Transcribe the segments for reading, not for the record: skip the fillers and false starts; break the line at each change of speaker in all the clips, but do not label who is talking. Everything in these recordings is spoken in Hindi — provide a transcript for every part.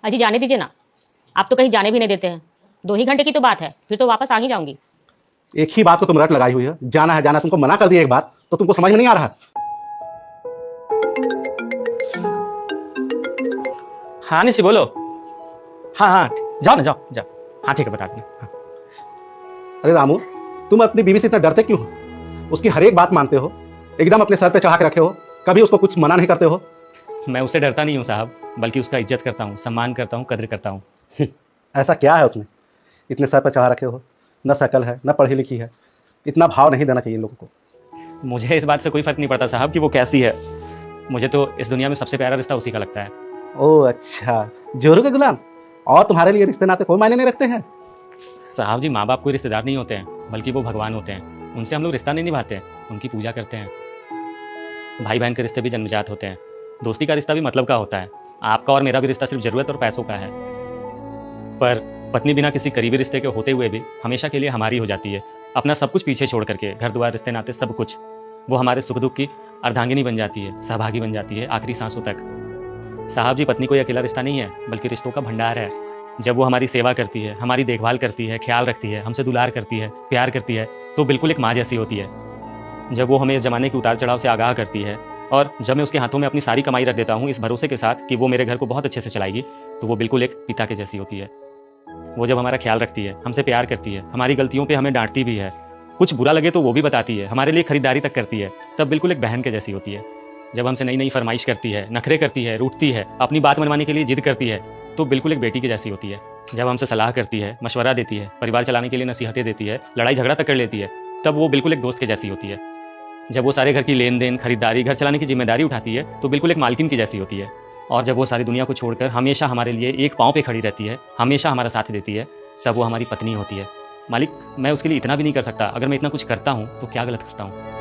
अजी जाने दीजिए ना, आप तो कहीं जाने भी नहीं देते हैं। 2 ही घंटे की तो बात है, फिर तो वापस आ ही जाऊंगी।
एक ही बात को तुम रट लगाई हुई है, जाना है जाना। तुमको मना कर दिया एक बात तो तुमको समझ में नहीं आ रहा।
हाँ निशी बोलो। हाँ हाँ जाओ ना, जाओ जाओ। हाँ ठीक है, बता देना। हाँ।
अरे रामू, तुम अपनी बीवी से इतना डरते क्यों हो? उसकी हर एक बात मानते हो, एकदम अपने सर पे चढ़ा के रखे हो, कभी उसको कुछ मना नहीं करते हो।
मैं उससे डरता नहीं हूँ साहब, बल्कि उसका इज्जत करता हूँ, सम्मान करता हूँ, कद्र करता हूँ।
ऐसा क्या है उसमें इतने सर पे चढ़ा रखे हो? न शकल है न पढ़ी लिखी है। इतना भाव नहीं देना चाहिए इन लोगों को।
मुझे इस बात से कोई फर्क नहीं पड़ता साहब कि वो कैसी है। मुझे तो इस दुनिया में सबसे प्यारा रिश्ता उसी का लगता है।
ओह अच्छा, जोरू के गुलाम। और तुम्हारे लिए रिश्ते नाते कोई मायने नहीं रखते हैं?
साहब जी, माँ बाप कोई रिश्तेदार नहीं होते हैं, बल्कि वो भगवान होते हैं। उनसे हम लोग रिश्ता नहीं निभाते हैं, उनकी पूजा करते हैं। भाई बहन के रिश्ते भी जन्मजात होते हैं, दोस्ती का रिश्ता भी मतलब का होता है। आपका और मेरा भी रिश्ता सिर्फ ज़रूरत और पैसों का है। पर पत्नी बिना किसी करीबी रिश्ते के होते हुए भी हमेशा के लिए हमारी हो जाती है। अपना सब कुछ पीछे छोड़ करके, घर द्वार रिश्ते नाते सब कुछ, वो हमारे सुख दुख की अर्धांगिनी बन जाती है, सहभागी बन जाती है आखिरी सांसों तक। साहब जी, पत्नी कोई अकेला रिश्ता नहीं है, बल्कि रिश्तों का भंडार है। जब वो हमारी सेवा करती है, हमारी देखभाल करती है, ख्याल रखती है, हमसे दुलार करती है, प्यार करती है, तो बिल्कुल एक माँ जैसी होती है। जब वो हमें इस ज़माने के उतार चढ़ाव से आगाह करती है, और जब मैं उसके हाथों में अपनी सारी कमाई रख देता हूँ इस भरोसे के साथ कि वो मेरे घर को बहुत अच्छे से चलाएगी, तो वो बिल्कुल एक पिता के जैसी होती है। वो जब हमारा ख्याल रखती है, हमसे प्यार करती है, हमारी गलतियों पे हमें डांटती भी है, कुछ बुरा लगे तो वो भी बताती है, हमारे लिए खरीदारी तक करती है, तब बिल्कुल एक बहन के जैसी होती है। जब हमसे नई नई फरमाइश करती है, नखरे करती है, रूठती है, अपनी बात मनवाने के लिए जिद करती है, तो बिल्कुल एक बेटी की जैसी होती है। जब हमसे सलाह करती है, मशवरा देती है, परिवार चलाने के लिए नसीहतें देती है, लड़ाई झगड़ा तक कर लेती है, तब वो बिल्कुल एक दोस्त के जैसी होती है। जब वो सारे घर की लेन देन, खरीदारी, घर चलाने की जिम्मेदारी उठाती है, तो बिल्कुल एक मालकिन की जैसी होती है। और जब वो सारी दुनिया को छोड़कर हमेशा हमारे लिए एक पाँव पे खड़ी रहती है, हमेशा हमारा साथ देती है, तब वो हमारी पत्नी होती है। मालिक, मैं उसके लिए इतना भी नहीं कर सकता। अगर मैं इतना कुछ करता हूँ तो क्या गलत करता हूँ?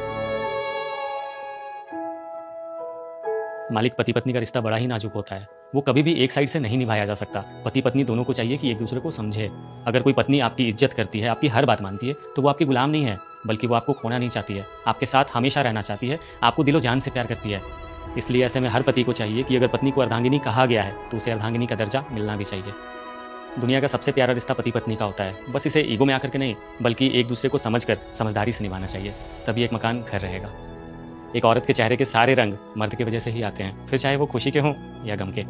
मालिक, पति पत्नी का रिश्ता बड़ा ही नाजुक होता है। वो कभी भी एक साइड से नहीं निभाया जा सकता। पति पत्नी दोनों को चाहिए कि एक दूसरे को समझे। अगर कोई पत्नी आपकी इज्जत करती है, आपकी हर बात मानती है, तो वो आपकी गुलाम नहीं है, बल्कि वो आपको खोना नहीं चाहती है, आपके साथ हमेशा रहना चाहती है, आपको दिलो जान से प्यार करती है। इसलिए ऐसे में हर पति को चाहिए कि अगर पत्नी को अर्धांगिनी कहा गया है तो उसे अर्धांगिनी का दर्जा मिलना भी चाहिए। दुनिया का सबसे प्यारा रिश्ता पति पत्नी का होता है। बस इसे ईगो में आकर के नहीं, बल्कि एक दूसरे को समझकर समझदारी से निभाना चाहिए, तभी एक मकान घर रहेगा। एक औरत के चेहरे के सारे रंग मर्द की वजह से ही आते हैं, फिर चाहे वो खुशी के हों या गम के।